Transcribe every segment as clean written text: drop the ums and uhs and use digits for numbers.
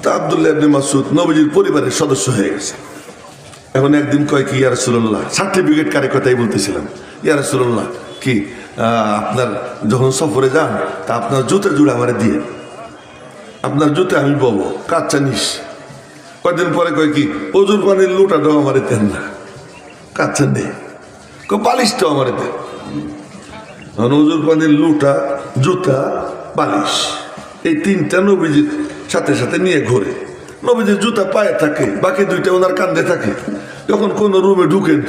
তা আব্দুল্লাহ ইবনে মাসউদ নবীজির পরিবারের সদস্য হয়ে গেছে। এখন একদিন কয় কি, ইয়া রাসূলুল্লাহ, সার্টিফিকেট কারে কথাই বলতেছিলাম, ইয়া রাসূলুল্লাহ কি আপনার যখন সফরে যান তা আপনার জুতা জুড়ে আমারে দিয়ে, আপনার জুতে আমি বলবো কাচ্চা নিস। কয়েকদিন পরে কয় কি, অজুর পানির লুটাটাও আমারে দেন না, কাচ্চা নেই, বালিশটাও আমারে দেন। অজুর পানির লুটা, জুতা, বালিশ, এই তিনটা নবীজির সাথে সাথে নিয়ে ঘোরে। নবীজির জুতা পায়ে থাকে, বাকি দুইটা ওনার কান্দে থাকে। যখন কোন রুমে ঢুকেন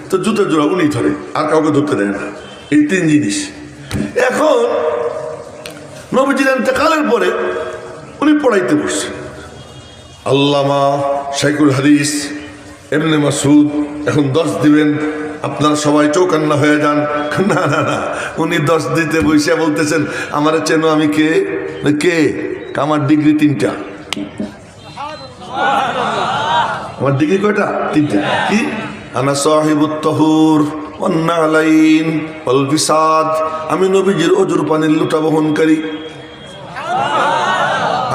তো জুতা জোড়া উনি ধরে, আর কাউকে ধরতে দেয় না। এই তিন জিনিস। এখন নবীজির ইন্তেকালের পরে উনি পড়াইতে বসছেন। আল্লামা শাইখুল হাদিস ইবনে মাসউদ এখন 10 দিবেন, আপনারা সবাই চৌকান্না হয়ে যান। না না না, উনি 10 দিতে বসে বলতেছেন, আমারে চেনো, আমি কে? কে? আমার ডিগ্রি 3টা। আমার ডিগ্রি কয়টা? 3টা। কি? আনা সাহিবুত তাহুর ওয়ান নালাইন ওয়াল বিসাদ, আমি নবীজির অজুর পানির লুটা বহনকারী,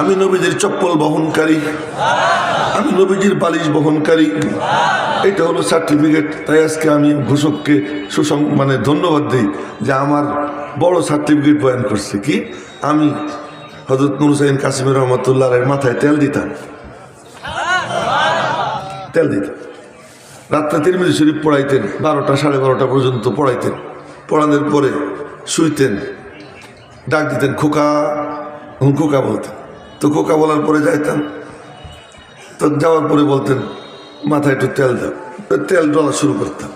আমি নবীজির চপ্পল বহনকারী, আমি নবীজির বালিশ বহনকারী। এটা হলো সার্টিফিকেট। তাই আজকে আমি ঘোষককে মানে ধন্যবাদ দিই যে আমার বড় সার্টিফিকেট বয়ান করছে। কি? আমি হযরত নূর হুসাইন কাসিমি রহমাতুল্লাহর মাথায় তেল দিতাম, তেল দিতাম। রাত্রে তিরমিজি শরীফ পড়াইতেন, 12টা 12:30 পর্যন্ত পড়াইতেন। পড়ানোর পরে শুইতেন, ডাক দিতেন খোকা, খোকা বলতেন। তো খোকা বলার পরে যাইতাম, তো যাওয়ার পরে বলতেন মাথায় একটু তেল দাও, তেল ডলা শুরু করতাম।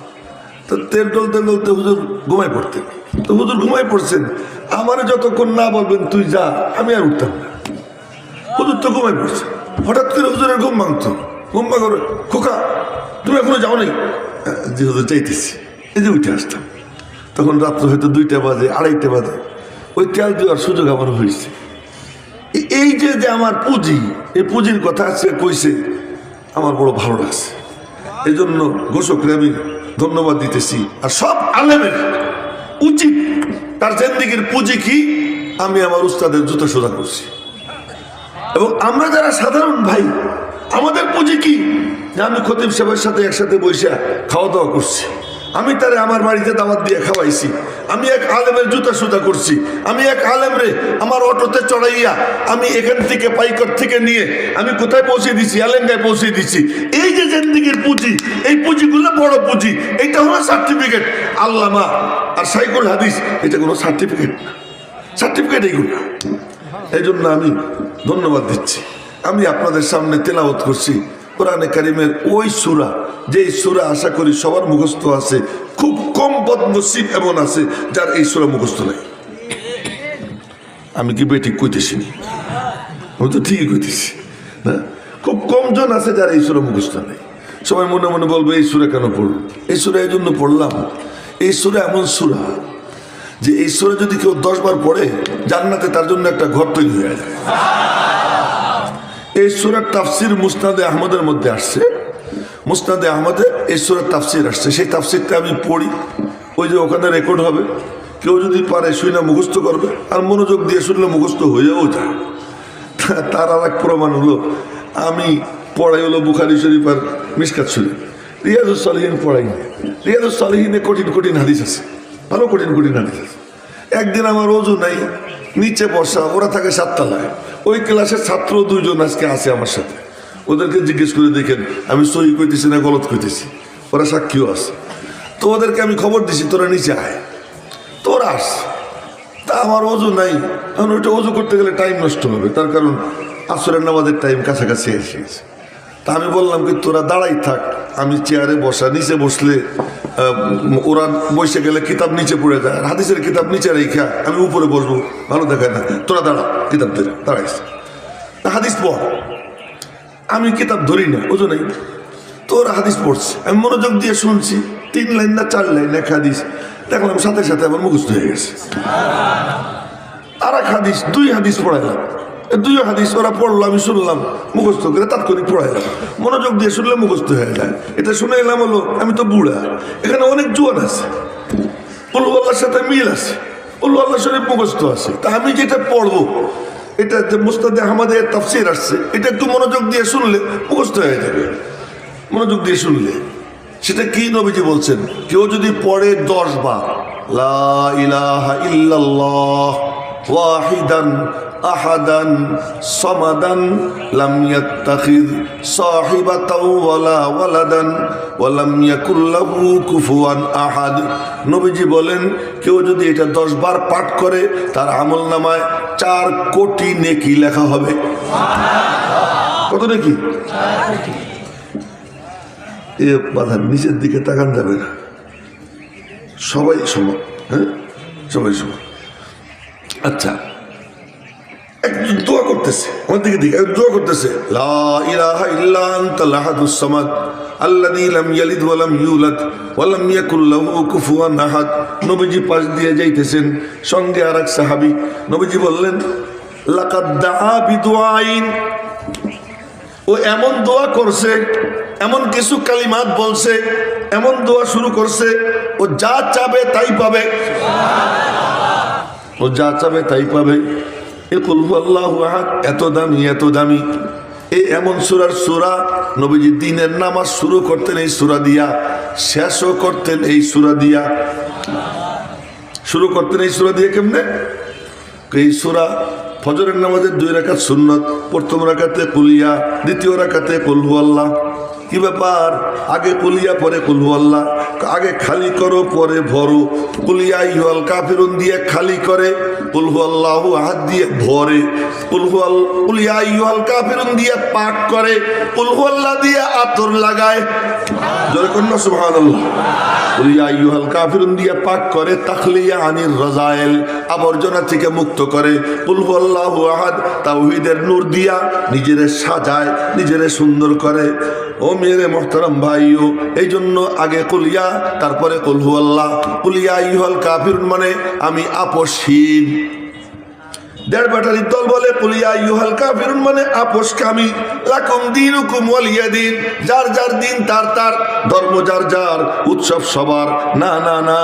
তো তেল ডলতে ডলতে হুজুর ঘুমাই পড়তেন। তো হুজুর ঘুমাই পড়ছেন, আমার যতক্ষণ না বলবেন তুই যা, আমি আর উঠতাম না। হুজুর তো ঘুমাই পড়ছে, হঠাৎ করে হুজুরের ঘুম ভাঙতো। ঘুম ভাঙে, খোকা তুমি এখনো যাও নাই? যে হুজুর চাইতেছি, এই যে উঠে আসতাম। তখন রাত্র হয়তো 2টা বাজে, 2:30 বাজে। ওই তেল দেওয়ার সুযোগ আমার হয়েছে। এই যে যে আমার পুঁজি, এই পুঁজির কথা আজকে কইছে, আমার বড় ভালো লাগছে। এই জন্য ঘোষকরে আমি ধন্যবাদ দিতেছি। আর সব আলেমের উচিত তার জিন্দেগির পুঁজি কি, আমি আমার উস্তাদের জুতো সোজা করছি। এবং আমরা যারা সাধারণ ভাই, আমাদের পুঁজি কি, যে আমি খতিব সাহেবের সাথে একসাথে বসে খাওয়া দাওয়া করছি, আমি তারে আমার বাড়িতে দাওয়াত দিয়ে খাওয়াইছি, আমি এক আলেমের জুতা সুতা করছি, আমি এক আলেমরে আমার অটোতে চড়াইয়া আমি এখান থেকে পাইকর থেকে নিয়ে আমি কোথায় পৌঁছে দিছি, আলেঙ্গায় পৌঁছে দিছি। এই যে জিন্দেগির পুঁজি, এই পুঁজিগুলো বড় পুঁজি। এটা হলো সার্টিফিকেট। আল্লামা আর শাইখুল হাদিস, এটা কোনো সার্টিফিকেট না, সার্টিফিকেট এইগুলো। এই জন্য আমি ধন্যবাদ দিচ্ছি। আমি আপনাদের সামনে তেলাওয়াত করছি কোরআনে কারিমের ওই সূরা, যেই সূরা আশা করি সবার মুখস্থ আছে। খুব কম বদনসিব এমন আছে যার এই সূরা মুখস্থ নাই। আমি কি বেঠিক কইতেছি? আমি তো ঠিকই কইতেছি না? খুব কম জন আছে যার এই সূরা মুখস্থ নেই। সবাই মনে মনে বলবে এই সূরা কেন পড়ল? এই সূরা এই জন্য পড়লাম, এই সূরা এমন সূরা যে এই সূরা যদি কেউ 10 বার পড়ে, জান্নাতে তার জন্য একটা ঘর তৈরি হয়ে যায়। এই সূরার তাফসির মুসনাদে আহমদের মধ্যে আসছে। মুসনাদে আহমদে এই সূরার তাফসির আসছে। সেই তাফসিরটা আমি পড়ি, ওই যে ওখানে রেকর্ড হবে। কেউ যদি পারে শুনে মুখস্থ করবে, আর মনোযোগ দিয়ে শুনলে মুখস্থ হয়েও যায়। তার আর এক প্রমাণ হলো, আমি পড়াই হলো বুখারী শরীফ আর মিশকাত শরীফ। রিয়াজুস সালিহিন পড়াই। রিয়াজুস সালিহিনে কঠিন কঠিন হাদিস আছে, ভালো কঠিন কঠিন হাদিস আছে। একদিন আমার ওযু নাই, নিচে বসা, ওরা থাকে 7 তলায়। ওই ক্লাসের ছাত্র 2 জন আজকে আছে আমার সাথে। ওদেরকে জিজ্ঞেস করে দেখেন আমি সহি কইতেছি না গলত কইতেছি, ওরা সাক্ষীও আছে। তো ওদেরকে আমি খবর দিছি তোরা নিচে আয়, তোরা আস। তা আমার ওযু নাই, কারণ ওইটা ওযু করতে গেলে টাইম নষ্ট হবে, তার কারণ আসরের নামাজের টাইম কাছাকাছি এসে গেছে। তা আমি বললাম কি তোরা দাঁড়াই থাক, আমি চেয়ারে বসা, নিচে বসলে ওরা বসে গেলে কিতাব নিচে পড়ে যায়, আর হাদিসের কিতাব নিচে রেখা আমি উপরে বসবো, ভালো দেখায় না। তোরা দাঁড়া, কিতাব ধরে দাঁড়াইছে, হাদিস পড়। আমি কিতাব ধরি না, ওজো নেই। তোরা হাদিস পড়ছে, আমি মনোযোগ দিয়ে শুনছি। 3 লাইন না 4 লাইন এক হাদিস, দেখলাম সাথে সাথে আমার মুখস্থ হয়ে গেছে। আর এক হাদিস, 2 হাদিস পড়াইলাম। 2 হাদিস ওরা পড়লো, আমি শুনলাম, মুখস্থ করে তাৎক্ষণিক পড়াইলাম। মনোযোগ দিয়ে শুনলে মুখস্থ হয়ে যায়। এটা শুনে এলাম হলো আমি তো বুড়া, এখানে অনেক জোয়ান আছে, উল আল্লাহর সাথে মিল আছে, উল আল্লাহ শরীফ মুখস্থ আছে। তা আমি যেটা পড়বো এটা যে মুস্তাদে আহমদের তাফসীর আসছে, এটা একটু মনোযোগ দিয়ে শুনলে মুখস্থ হয়ে যাবে। মনোযোগ দিয়ে শুনলে সেটা কি নবীজি বলছেন, কেউ যদি পড়ে 10 বার লা ইলাহা ইল্লাল্লাহ ওয়াহিদান আহাদান সামাদান লাম ইয়াত্তাখিয সাহিবাতাও ওয়ালা ওয়ালাদান ওয়া লাম ইয়াকুল লাহু কুফুয়ান আহাদ। নবীজি বলেন কেউ যদি এটা 10 বার পাঠ করে তার আমলনামায় 4 কোটি নেকি লেখা হবে। কত নেকি? 4 কোটি। এ বাধার নিচের দিকে তাকান যাবে না, সবাই সমান। হ্যাঁ, সবাই সমান। আচ্ছা, একজন দোয়া করতেছে, আমার দিকে দিকে দোয়া করতেছে, লা ইলাহা ইল্লা আনতাল আহাদুস সামাদ আল্লাযী লাম ইয়ালিদ ওয়া লাম ইউলাদ ওয়া লাম ইয়াকুল লাহু কুফুয়ান আহাদ। নবীজি পাশ দিয়ে যাইতেছেন, সঙ্গে আরেক সাহাবী। নবীজি বললেন লাকাদ দাআ বিদুআইন, ও এমন দোয়া করছে, এমন কিছু কালিমাত বলছে, এমন দোয়া শুরু করছে, ও যা চাবে তাই পাবে। ও যা চাবে তাই পাবে। এ কুল হুয়াল্লাহু আহাদ এত দামি, এত দামি। এই এমন সূরার সূরা নবীজি দিনের নামাজ শুরু করতেন এই সূরা দিয়া, শেষও করতেন এই সূরা দিয়া। শুরু করতেন এই সূরা দিয়ে কেমনে? এই সূরা ফজরের নামাজের 2 রাকাত সুন্নত, প্রথম রাকাতে কুলিয়া, দ্বিতীয় রাকাতে কুল হুয়াল্লাহ। কি ব্যাপার? আগে কুলিয়া পরে কুল হুয়াল্লাহ, আগে খালি করো পরে ভরো। কুলিয়া আইয়ুহাল কাফিরুন দিয়ে খালি করে, কুল হুয়াল্লাহু আহাদ দিয়ে ভরে। কুলিয়া আইয়ুহাল কাফিরুন দিয়ে পাক করে, কুল হুয়াল্লাহ দিয়ে আতর লাগায়। জোরে কন্যা সুবহানাল্লাহ। কুলিয়া আইয়ুহাল কাফিরুন দিয়ে পাক করে, তাখলিয়া আনির রাযাইল আবর্জনা থেকে মুক্ত করে। কুল হুয়াল্লাহু আহাদ তাওহীদের নূর দিয়া নিজেরে সাজায়, নিজেরে সুন্দর করে। ও মেরে মোহতারাম ভাইও, এই জন্য আগে কুলিয়া তারপরে কুল হুয়াল্লাহ। কুলিয়া আইয়ুহাল কাফিরুন মানে আমি আপসহীন। 1.5 ব্যাটারির দল বলে কুলিয়া আইয়ুহাল কাফিরুন মানে আপোষকামী। লাকুম দীনুকুম ওয়ালিয়া দিন, যার যার দিন তার তার, ধর্ম যার যার, উৎসব সবার। না না না,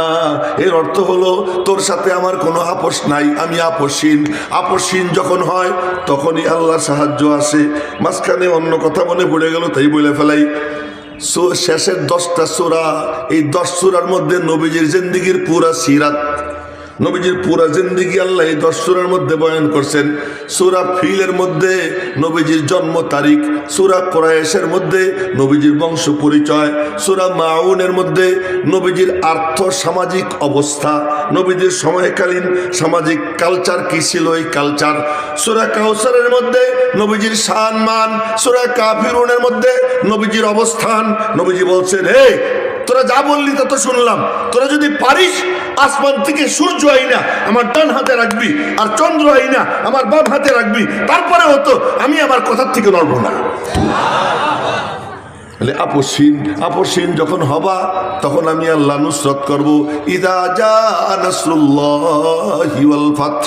এর অর্থ হলো তোর সাথে আমার কোনো আপোষ নাই, আমি আপোষহীন। আপোষহীন যখন হয় তখনই আল্লাহর সাহায্য আসে। মাঝখানে অন্য কথা মনে পড়ে গেল, তাই বলে ফেলাই। শেষের 10টা সূরা, এই 10 সূরার মধ্যে নবীজির জিন্দেগির পুরা সিরাত, নবীজির পুরা জিন্দেগি আল্লাহ এই 10 সূরার মধ্যে বয়ান করছেন। সূরা ফিলের মধ্যে নবীজির জন্ম তারিখ, সূরা কুরাইশের মধ্যে নবীজির বংশ পরিচয়, সূরা মাউনের মধ্যে নবীজির আর্থ সামাজিক অবস্থা, নবীজির সময়কালীন সামাজিক কালচার কি ছিল এই কালচার। সূরা কাউসারের মধ্যে নবীজির শান মান, সূরা কাফিরুনের মধ্যে নবীজির অবস্থান। নবীজি বলছেন, হে তোরা যা বললি তা তো শুনলাম, তোরা যদি পারিস আসমান থেকে সূর্য আইনা আমার ডান হাতে রাখবি, আর চন্দ্র আইনা আমার বাম হাতে রাখবি, তারপরে হতো আমি আমার কথার থেকে নড়ব না। আপোষহীন যখন হবা তখন আমি আল্লাহ নুসরত করব। ইযা জা নাসরুল্লাহি ওয়াল ফাত।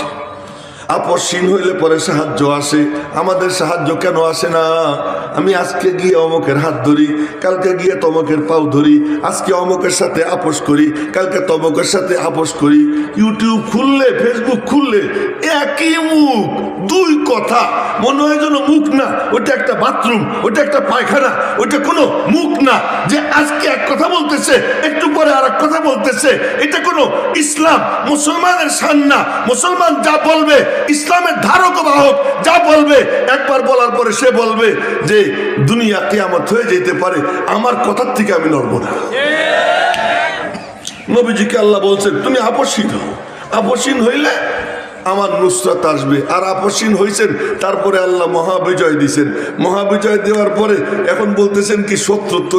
আপোষহীন হইলে পরে সাহায্য আসে। আমাদের সাহায্য কেন আসে না? আমি আজকে গিয়ে অমুকের হাত ধরি, কালকে গিয়ে তমকের পাও ধরি, আজকে অমুকের সাথে আপোষ করি, কালকে তমকের সাথে আপোষ করি। ইউটিউব খুললে, ফেসবুক খুললে একই মুখ, 2 কথা। মনে হয় যেন মুখ না, ওটা একটা বাথরুম, ওটা একটা পায়খানা, ওটা কোনো মুখ না। যে আজকে এক কথা বলতেছে, একটু পরে আর এক কথা বলতেছে। এটা কোনো ইসলাম মুসলমানের শান না। মুসলমান যা বলবে, ইসলামের ধারক বাহক যা বলবে, একবার বলার পরে সে বলবে যে দুনিয়া কিয়ামত হয়ে যেতে পারে, আমার কথার থেকে আমি নড়ব না। নবীজিকে আল্লাহ বলছেন তুমি আপোষহীন হও, আপোষহীন হইলে আমার নুসরাত আসবে। আর আপোষহীন হয়েছেন, তারপরে আল্লাহ মহাবিজয় দিয়েছেন। মহাবিজয় দেওয়ার পরে এখন বলতেছেন কি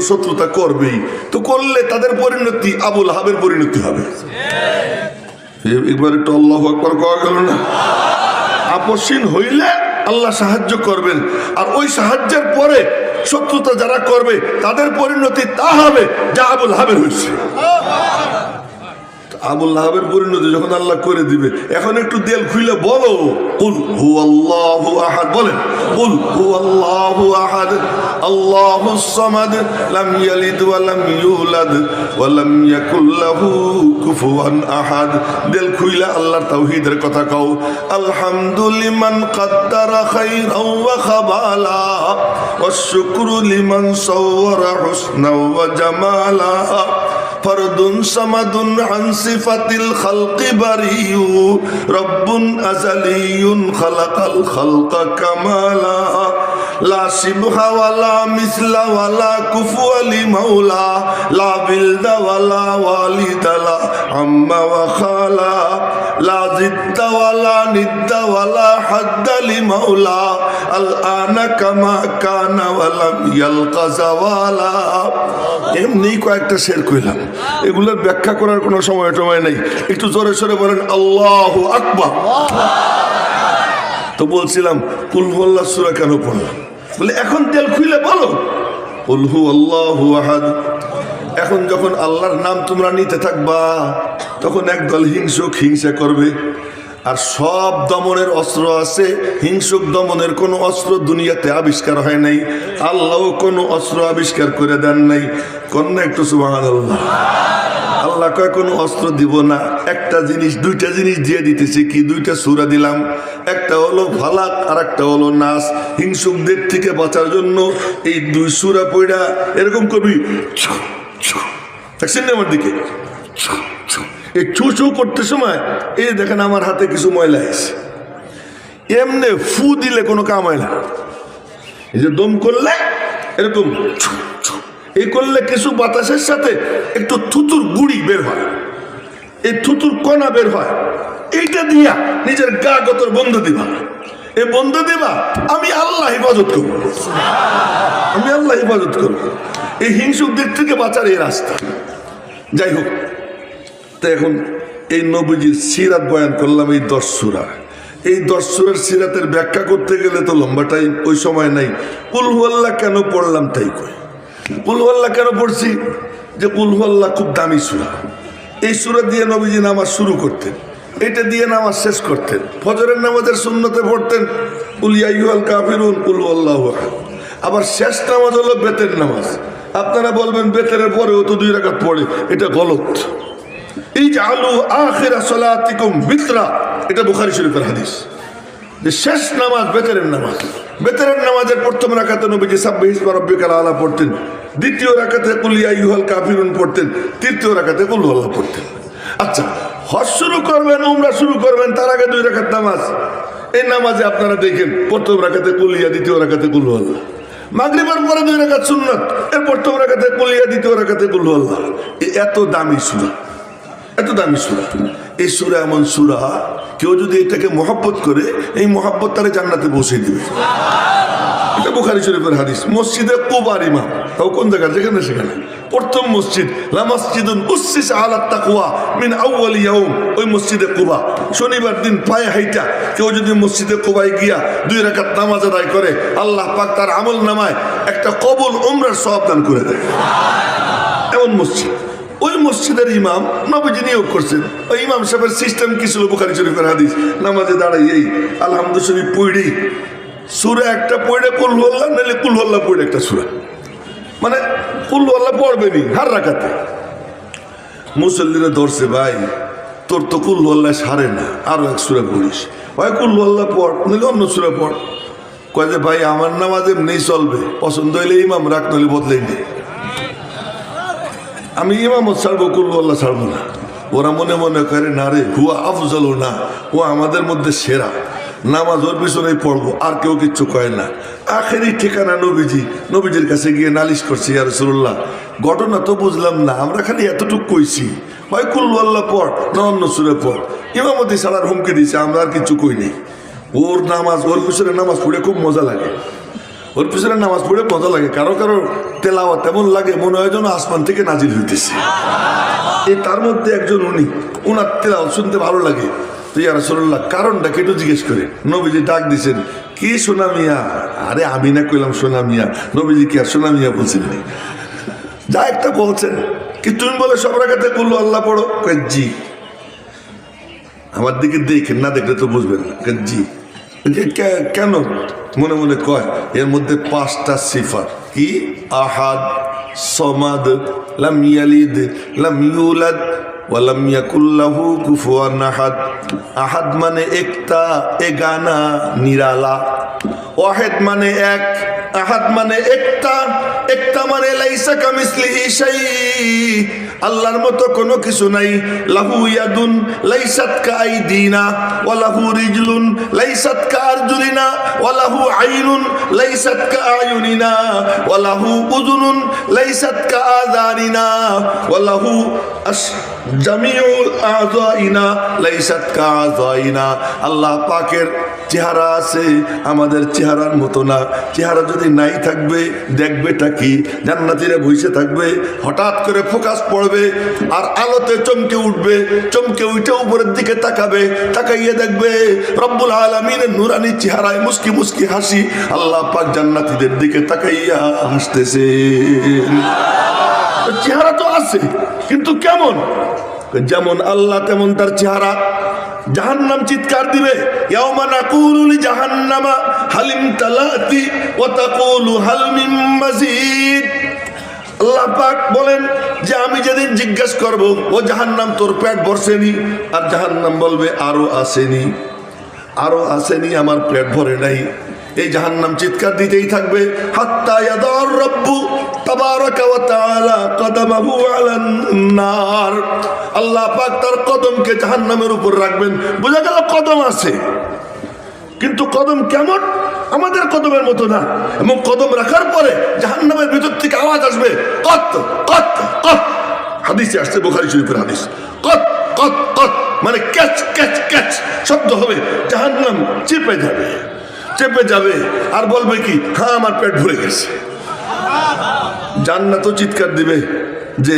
শত্রুতা করবেই, তো করলে তাদের পরিণতি আবুল হাবের পরিণতি হবে। একবার একটু আল্লাহু আকবার কওয়া গেল না? আপোষহীন হইলে আল্লাহ সাহায্য করবেন, আর ওই সাহায্যের পরে শত্রুতা যারা করবে তাদের পরিণতি তা হবে যা আবুল হাবের হয়েছে। আবুল লাহাবের পরিণতি যখন আল্লাহ করে দিবে, এখন একটু দেল খুলে বলো কুল হুয়াল্লাহু আহাদ, বলেন কুল হুয়াল্লাহু আহাদ আল্লাহুস সামাদ লাম ইয়ালিদ ওয়া লাম ইউলাদ ওয়া লাম ইয়াকুল লাহু কুফুয়ান আহাদ। দেল খুইলা আল্লাহর তাওহীদের কথা কও। আলহামদুলিমান কাদ্দারা খাইরাও ওয়া খাবালা ওয়াশ শুকরু লিমান সাওয়ারা হুসনা ওয়া জামালা ফরদুন সামাদুন আন সিফাতিল খালকি বারিউ রব্বুন আযালিয়ুন খালাকাল খালকা কামালা লা শিবহা ওয়ালা মিসলা ওয়ালা কুফুয়া লি মাওলা লা বিলদা ওয়ালা ওয়ালিদালা আম্মা ওয়া খালা লা জিদ্দা ওয়ালা নিদ্দা ওয়ালা হাদ্দা লি মাওলা আল আনা কামা কানা ওয়ালা ইয়ালকা জাওয়ালা। এমনি কয়েকটা শের কইলাম, এগুলোর ব্যাখ্যা করার কোনো সময় নেই। একটু জোরে সোরে বলেন আল্লাহু আকবার। তো বলছিলাম কুল হুয়াল্লাহ সূরা কেন পড়লাম, বলে এখন তেল খুলে বলো কুল হুয়াল্লাহু আহাদ। এখন যখন আল্লাহর নাম তোমরা নিতে থাকবা, তখন একদল হিংসুক হিংসা করবে। আর সব দমনের অস্ত্র আছে, হিংসুক দমনের কোনো অস্ত্র দুনিয়াতে আবিষ্কার হয় নাই, আল্লাহও কোনো অস্ত্র আবিষ্কার করে দেন নাই। কন্যা একটু সুবহানাল্লাহ। আল্লাহ কয় কোনো অস্ত্র দিব না, একটা জিনিস দুইটা জিনিস দিয়ে দিতেছি। কি দুইটা সূরা দিলাম, একটা হলো ফালাক আর একটা হলো নাস। হিংসুকদের থেকে বাঁচার জন্য এই দুই সূরা পড়া এরকম করবি, দেখছেন আমার দিকে এই ছু ছু করতে সময় এই দেখেন আমার হাতে কিছু ময়লা আছে, এমনি ফু দিলে কোনো কাম হয় না। এই যে দম করলে এরকম এই করলে কিছু বাতাসের সাথে একটু থুতুর গুড়ি বের হয়, এই থুতুর কণা বের হয়। এইটা দিয়া নিজের গা গতর বন্ধ দিবা, এই বন্ধ দিবা আমি আল্লাহ হেফাজত করব, আমি আল্লাহ হেফাজত করব। এই হিংসুক দিক থেকে বাঁচার এই রাস্তা। যাই হোক, তো এখন এই নবীজির সিরাত বয়ান করলাম, এই 10 সূরা। এই 10 সূরার সিরাতের ব্যাখ্যা করতে গেলে তো লম্বা টাইম, ওই সময় নাই। কুল হুয়াল্লাহ কেন পড়লাম তাই কই। কুল হুয়াল্লাহ কেন পড়ছি, যে কুল হুয়াল্লাহ খুব দামি সূরা। এই সূরা দিয়ে নবীজি নামাজ শুরু করতেন, এটা দিয়ে নামাজ শেষ করতেন। ফজরের নামাজের সুন্নতে পড়তেন কুল ইয়া আইয়ুহাল কাফিরুন কুল হুয়াল্লাহু আহাদ। আবার শেষ নামাজ হলো বেতের নামাজ। আপনারা বলবেন বেতের পরেও তো 2 রাকাত পড়ে, এটা গলত। ইজআলু আখিরা সালাতিকুম বিতরা, এটা বুখারী শরীফের হাদিস, যে শেষ নামাজ বেতেরের নামাজ। বেতেরের নামাজের প্রথম রাকাতে নবীজি সাব্বিহ ইসমা রাব্বিকাল আলা পড়তেন, দ্বিতীয় রাকাতে কুল ইয়া আইয়ুহাল কাফিরুন পড়তেন, তৃতীয় রাকাতে কুল হুয়াল্লাহ পড়তেন। আচ্ছা, হজ শুরু করবেন, উমরা শুরু করবেন, তার আগে 2 রাকাত নামাজ। এই নামাজে আপনারা দেখেন প্রথম রাকাতে কুল ইয়া, দ্বিতীয় রাকাতে কুল হুয়াল্লাহ। মাগরিবের পরে 2 রাকাত সুন্নাত, এর প্রথম রাকাতে কুল ইয়া, দ্বিতীয় রাকাতে কুল হুয়াল্লাহ। এত দামি সূরা, এত দামি সূরা। এই সূরা এমন সূরা, কেউ যদি এটাকে মহব্বত করে, এই মহব্বত তারে জান্নাতে পৌঁছে দিবে। এটা বুখারী শরীফের হাদিস। মসজিদে কুবার ইমাম, তাও কোন জায়গা, যেখানে সেখানে প্রথম মসজিদ, লা মসজিদুন উসসিসা আলা তাকওয়া মিন আউয়াল ইয়াউম, ওই মসজিদে কুবা। শনিবার দিন পায়ে হাইটা কেউ যদি মসজিদে কুবায় গিয়া 2 রাকাত নামাজ আদায় করে, আল্লাহ পাক তার আমল নামায় একটা কবুল উমরার সওয়াব দান করে দেয়। এমন মসজিদ। ওই মসজিদের ইমাম নবীজি নিয়োগ করছেন। ওই ইমাম সাহেবের সিস্টেম কি ছিল, বুখারী শরীফের হাদিস, নামাজে দাঁড়াই এই আলহামদুলিল্লাহ শরীফ পড়ি, সূরা একটা পড়ে কুল হুয়াল্লাহ, নাহলে কুল হুয়াল্লাহ পড়ে একটা সূরা, মানে কুল হুয়াল্লাহ পড়বেনি হার রাকাতে। মুসল্লিরা ধরছে, ভাই তোর তো কুল হুয়াল্লাহ সারে না, আরো 1 সূরা পড়িস। ভাই কুল হুয়াল্লাহ পড়, নাহলে অন্য সূরা পড়। কয় যে ভাই আমার নামাজ এমনি চলবে, পছন্দ হইলে ইমাম রাখ, নাহলে বদলাই নেই। আমি ইমামত ছাড়বো, কুল হুয়াল্লাহ ছাড়বো না। ওরা মনে মনে করে না রে হুয়া আফজল, না ও আমাদের মধ্যে সেরা, নামাজ ওর পিছনেই পড়বো, আর কেউ কিচ্ছু কয় না। আখেরি ঠিকানা নবীজি, নবীজির কাছে গিয়ে নালিশ করছে, ইয়া রাসূলুল্লাহ ঘটনা তো বুঝলাম না, আমরা খালি এতটুকু কইছি, ভাই কুল হুয়াল্লাহ পড় না অন্য সূরা পড়। ইমামতি ছাড়ার হুমকি দিছে, আমরা আর কিছু কই নেই। ওর নামাজ, ওর পিছনে নামাজ পড়ে খুব মজা লাগে, ওর পিছনে নামাজ পড়ে মজা লাগে। কারো কারো তেলাওয়াত এমন লাগে মনে হয় যেন আসমান থেকে নাজিল হইতেছে। এই তার মধ্যে একজন উনি, উনার তেলাওয়াত শুনতে ভালো লাগে। তো ইয়া রাসূলুল্লাহ কারণটা কেটে জিজ্ঞেস করে, নবীজি ডাক দিছেন, কি সোনা মিয়া? আরে আমি না কইলাম সোনা মিয়া, নবীজি কি আর সোনা মিয়া বলছেন? যা একটা বলছেন কি তুমি বলে সব রাকাতে কুল আল্লাহ পড়ো? কই জি। আমার দিকে দেখেন, না দেখলে তো বুঝবেন না। জি। কেন? মনে মনে কয় এর মধ্যে 5টা সিফাত। কি? আহাদ, সমাদ, লাম ইয়ালিদ, লাম ইউলাদ, ওয়ালাম ইয়াকুল লাহু কুফুয়ান আহাদ। আহাদ মানে একটা, এগানা, নিরালা। ওয়াহিদ মানে এক, আহাদ মানে একটা, একটা মানে লাইসা কামিসলিহি শাই, আল্লাহর মতো কোনো কিছু নাই। লাহু ইয়াদুন লাইসাত কাআইদিনা ওয়া লাহু রিজলুন লাইসাত কাআরজুলিনা ওয়া লাহু আইনুন লাইসাত কাআয়ুনিনা ওয়া লাহু উযুনুন লাইসাত কাআযানিনা ওয়া লাহু জামিউল আযাইনা লাইসাত কাআযাইনা। আল্লাহ পাকের চেহারা আছে, আমাদের চেহারার মতো না। চেহারা যদি নাই থাকবে দেখবেটা কি? জান্নাতীরা বসে থাকবে, হঠাৎ করে ফোকাস পড়বে আর আলোতে চমকে উঠবে, চমকে উঠে উপরের দিকে তাকাবে, তাকাইয়ে দেখবে রব্বুল আলামিনের নূরানি চেহারায় মুস্কি মুস্কি হাসি। আল্লাহ পাক জান্নাতীদের দিকে তাকাইয়া হাসতেছে। চেহারা তো আছে, কিন্তু কেমন? যেমন আল্লাহ তেমন তার চেহারা। জাহান্নাম চিৎকার দিবে, ইয়াউমা নাকুলু লিজাহান্নামা হাল ইমতালাতি ওয়া তাকুলু হাল মিন মাজিদ। আল্লাহ পাক বলেন যে আমি যেদিন জিজ্ঞেস করব, ও জাহান্নাম তোর পেট ভরছেনি? আর জাহান্নাম বলবে আরো আসেনি, আরো আসেনি, আমার পেট ভরে নাই। এই জাহান্নাম চিৎকার দিতেই থাকবে হাত্তা ইয়াদার রব্বু তাবারাকা ওয়া তাআলা কদমাহু আলান নার। আল্লাহ পাক তার কদমকে জাহান্নামের উপর রাখবেন। বোঝা গেল কদম আছে, কিন্তু কদম কেমন? আমাদের কদমের মতো না। এবং কদম রাখার পরে জাহান্নামের ভিতর থেকে আওয়াজ আসবে, কত কত কত। হাদিসে আসছে, বুখারী শরীফের হাদিস। কত কত কত মানে ক্যাচ ক্যাচ ক্যাচ শব্দ হবে। জাহান্নাম চেপে যাবে, চেপে যাবে আর বলবে কি, হ্যাঁ আমার পেট ভরে গেছে। জান্নাতও চিৎকার দিবে যে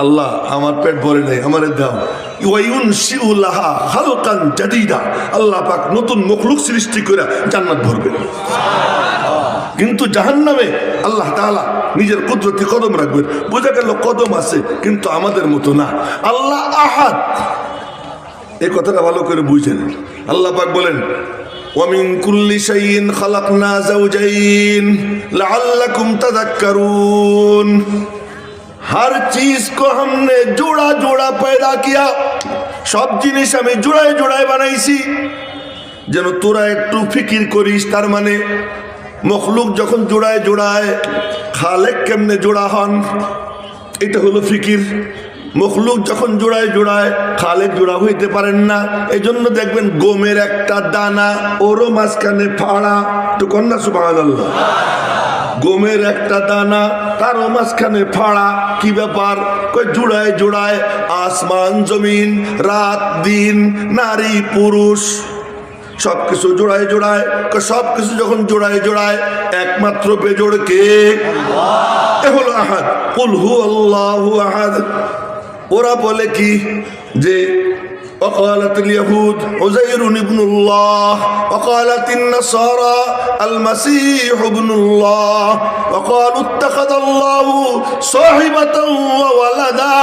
আল্লাহ আমার পেট ভরে নাই, আমারে দাও। ওয়ায়ুনশিউ লাহা খালকান জাদীদা। আল্লাহ পাক নতুন মখলুক সৃষ্টি করে জান্নাত ভরবেন। কিন্তু জাহান্নামে আল্লাহ তাআলা নিজের কুদরতি কদম রাখবেন। বোঝা গেল কদম আছে, কিন্তু আমাদের মতো না। আল্লাহ আহাদ, এই কথাটা ভালো করে বুঝেন। আল্লাহ পাক বলেন وَمِن كُلِّ شَيْءٍ خَلَقْنَا زَوْجَيْنِ لَعَلَّكُمْ تَذَكَّرُونَ। हर चीज को हमने जोड़ा जोड़ा पैदा किया। सब जिनिस আমি জোড়ায় জোড়ায় বানাইছি যেন তোরা একটু ফিকির করিস। তার মানে মখলুক যখন জোড়ায় জোড়ায়, খালেক কেমনে জোড়া হন, এটা হলো ফিকির। মখলুক যখন জোড়ায় জোড়ায়, খালেক জোড়া হইতে পারেন না। এই জন্য দেখবেন গমের একটা দানা, ওরও মাঝখানে ফাড়া। তো কন্যা সুবহানাল্লাহ। গমের একটা দানা, তারও মাঝখানে ফাড়া। কি ব্যাপার? কই জোড়ায় জোড়ায় আসমান জমিন, রাত দিন, নারী পুরুষ, সবকিছু জোড়ায় জোড়ায়। সবকিছু যখন জোড়ায় জোড়ায়, একমাত্র বেজোড় কে? এ হলো আহাদ। কুল হু আল্লাহু আহাদ। ওরা বলে কি যে وقالت اليهود عزير ابن الله وقالت النصارى المسيح ابن الله وقالوا اتخذ الله صاحبة وولدا।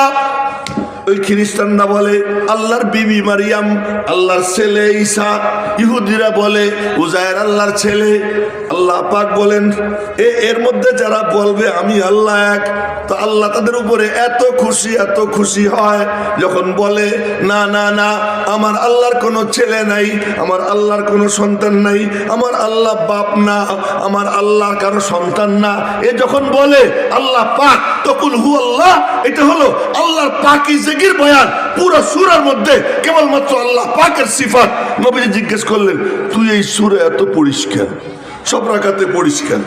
ওই খ্রিস্টানরা বলে আল্লাহর বিবি মারিয়াম আল্লাহর ছেলে ঈসা। ইহুদিরা বলে উজায়ের আল্লাহর ছেলে। আল্লাহ পাক বলেন এর মধ্যে যারা বলবে আমি আল্লাহ এক, তো আল্লাহ তাদের উপরে এত খুশি হয় যখন বলে না না না, আমার আল্লাহর কোনো ছেলে নাই, আমার আল্লাহর কোনো সন্তান নাই, আমার আল্লাহ বাপ না, আমার আল্লাহ কারো সন্তান না। এ যখন বলে আল্লাহ পাক, তকুল হু আল্লাহ, এটা হলো আল্লাহর পাকিজাগির বয়ান। পুরো সূরার মধ্যে কেবলমাত্র আল্লাহ পাকের সিফাত। নবীজি জিজ্ঞেস করলেন তুই এই সূরা এত পরিষ্কার, সব রাকাতে পরিষ্কার,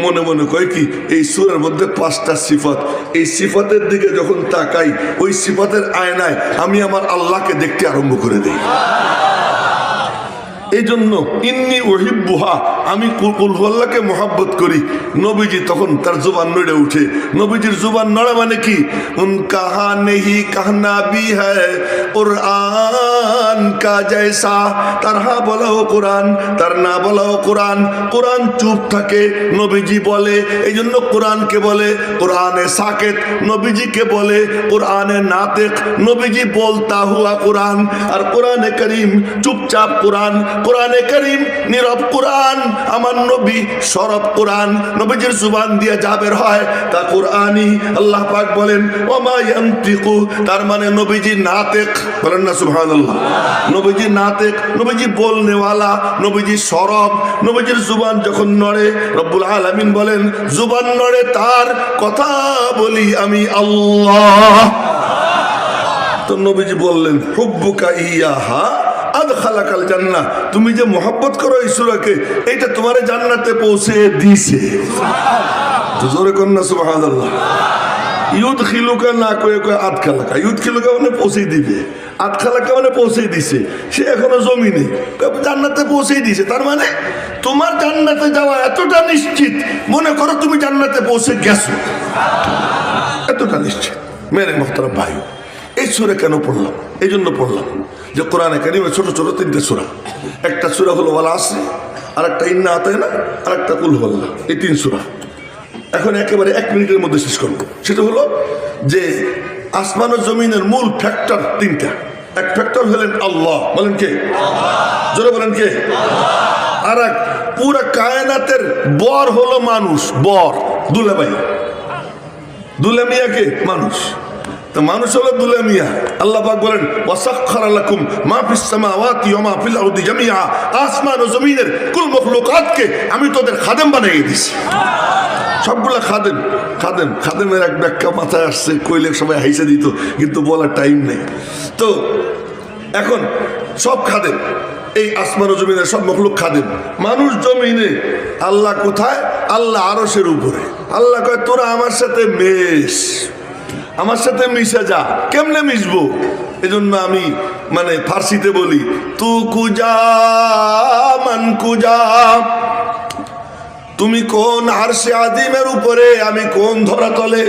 মনে মনে কয় কি এই সূরার মধ্যে 5টা সিফাত। এই সিফাতের দিকে যখন তাকাই, ওই সিফাতের আয়নায় আমি আমার আল্লাহকে দেখতে আরম্ভ করে দেই। এই জন্য ইন্নী উহিব্বুহা, আমি কুল আল্লাহকে মহব্বত করি, নবীজি তখন তার জুবান নড়ে উঠে। নবীজির জুবান নড়া মানে কি? উন কাহা নেহি কাহনা বি হ্যায় কুরআন কা জৈসা। তার হা বলাও কোরআন, তার না বলাও কোরআন। কোরআন চুপ থাকে, নবীজি বলে, এই জন্য কোরআনকে বলে কোরআনে সাকেত, নবীজিকে বলে কোরআনে নাতিক, নবীজি বলতা হুয়া কোরআন। আর কোরআনে করিম চুপচাপ কোরআন, কোরআনে করিম নীরব কোরআন। আমার নবী সরব কোরআন, নবীজির জুবান দিয়ে যা বের হয় তা কোরআনই। আল্লাহ পাক বলেন ওমা ইয়ানতিকু, তার মানে নবীজি নাতিক, বলেন না সুবহানাল্লাহ। নবীজি নাতিক, নবীজি বলনেওয়ালা, নবীজি সরব। নবীজির জুবান যখন নড়ে, রব্বুল আলামিন বলেন জুবান নড়ে তার, কথা বলি আমি আল্লাহ। তো নবীজি বললেন হুব্বুকা ইয়াহা আদখালাকাল জান্নাহ, তুমি যে মোহাব্বত করো এই সূরাকে, এটা তোমারে জান্নাতে পৌঁছে দিয়েছে। তো জোরে কর না সুবহানাল্লাহ। ইউদখিলুকা না কয়ে কয়ে আদখালাকা, ইউদখিলুকা মানে পৌঁছে দিবে, আদখালাকা মানে পৌঁছে দিছে। সে এখনো জমিনে, জান্নাতে পৌঁছে দিয়েছে। তার মানে তোমার জান্নাতে যাওয়া এতটা নিশ্চিত, মনে করো তুমি জান্নাতে পৌঁছে গেছো, এতটা নিশ্চিত। মেরে মোহতারাম ভাই, এই সূরা কেন পড়লাম? এই জন্য পড়লাম যে কোরআনে কারিমে ছোট ছোট তিনটে সূরা। একটা সূরা হলো ওয়াল আসর, আর একটা ইন্না আতাইনা, আর একটা কুল হুয়াল্লাহ। এই তিন সূরা এখন একেবারে 1 মিনিটের মধ্যে শেষ করব। সেটা হলো যে আসমান ও জমিনের মূল ফ্যাক্টর তিনটা। এক ফ্যাক্টর হলেন আল্লাহ, বলেন কে? জোরে বলেন কে? আর এক পুরা কায়নাতের বর হলো মানুষ, বর দুলাভাই, দুলামিয়াকে মানুষ। তো মানুষ হলো দুলামিয়া। আল্লাহ পাক বলেন ওয়াসাখখারা লাকুম মা ফিস সামাওয়াতি ওয়া মা ফিল আরদি জামিআ, আসমান ও জমিনের কুল মখলুকাতকে আমি তোদের খাদেম বানিয়ে দিয়েছি। সবগুলা খাদেম। খাদেম খাদেমের এক ব্যাখ্যা মাথায় আসছে, কইলে সবাই হাইসে দিত, কিন্তু বলার টাইম নেই। তো এখন সব খাদেম, এই আসমান ও জমিনের সব মখলুক খাদেম। মানুষ জমিনে, আল্লাহ কোথায়? আল্লাহ আরশের উপরে। আল্লাহ কয় তোরা আমার সাথে মেশ, আমার সাথে মিশে যা। কেমনে মিশবো? এজন্য আমি মানে ফার্সিতে বলি তু কুজা মান কুজা, তুমি কোন আরশে আযীমের উপরে, আমি কোন ধরাতলে,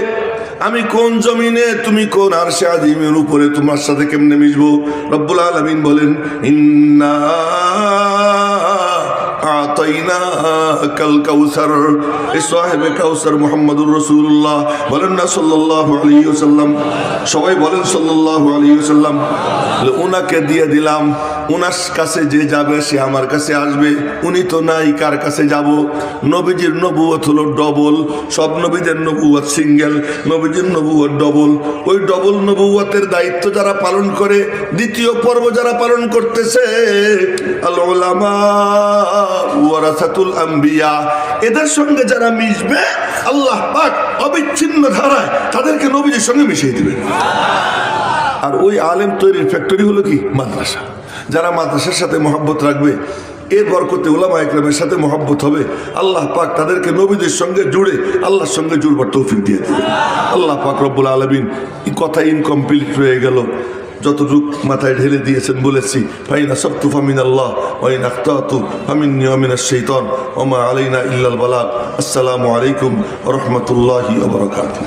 আমি কোন জমিনে, তুমি কোন আরশে আযীমের উপরে, তোমার সাথে কেমনে মিশবো? রব্বুল আলামিন বলেন ইন্না আতাইনাকাল কাউসার। এই সাহেবে কাউসার মুহাম্মদুর রাসূলুল্লাহ, বলেন না সাল্লাল্লাহু আলাইহি ওয়াসাল্লাম। সবাই বলেন সাল্লাল্লাহু আলাইহি ওয়াসাল্লাম। উনাকে দিয়ে দিলাম, উনার কাছে যে যাবে সে আমার কাছে আসবে। উনি তো নাই, কার কাছে যাব? নবীজির নবুয়ত হলো ডবল, সব নবীদের নবুয়ত সিঙ্গেল, নবীজির নবুয়ত ডবল। ওই ডবল নবুয়তের দায়িত্ব যারা পালন করে, দ্বিতীয় পর্ব যারা পালন করতেছে, আল উলামা ওয়ারাসাতুল আম্বিয়া, এদের সঙ্গে যারা মিশবে আল্লাহ পাক অবিচ্ছিন্ন ধারায় তাদেরকে নবীজির সঙ্গে মিশিয়ে দিবেন। আর ওই আলেম তৈরির ফ্যাক্টরি হলো কি? মাদ্রাসা। যারা মাদ্রাসার সাথে মহব্বত রাখবে, এর বরকতে উলামা ইকরামের সাথে মহব্বত হবে, আল্লাহ পাক তাদেরকে নবীদের সঙ্গে জুড়ে আল্লাহর সঙ্গে জুড়বার তৌফিক দিয়ে দেবে। আল্লাহ পাক রব্বুল আলামিন, এই কথা ইনকমপ্লিট রয়ে গেল, যতটুক মাথায় ঢেলে দিয়েছেন বলেছি। ফাইন আসাবতু ফামিনাল্লাহ ওয়া ইন আখতাতু ফামিন্নী ওয়া মিনাশ শাইতান ওয়া মা আলাইনা ইল্লাল বালাগ। আসসালামু আলাইকুম ওয়া রাহমাতুল্লাহি ওয়া বারাকাতুহু।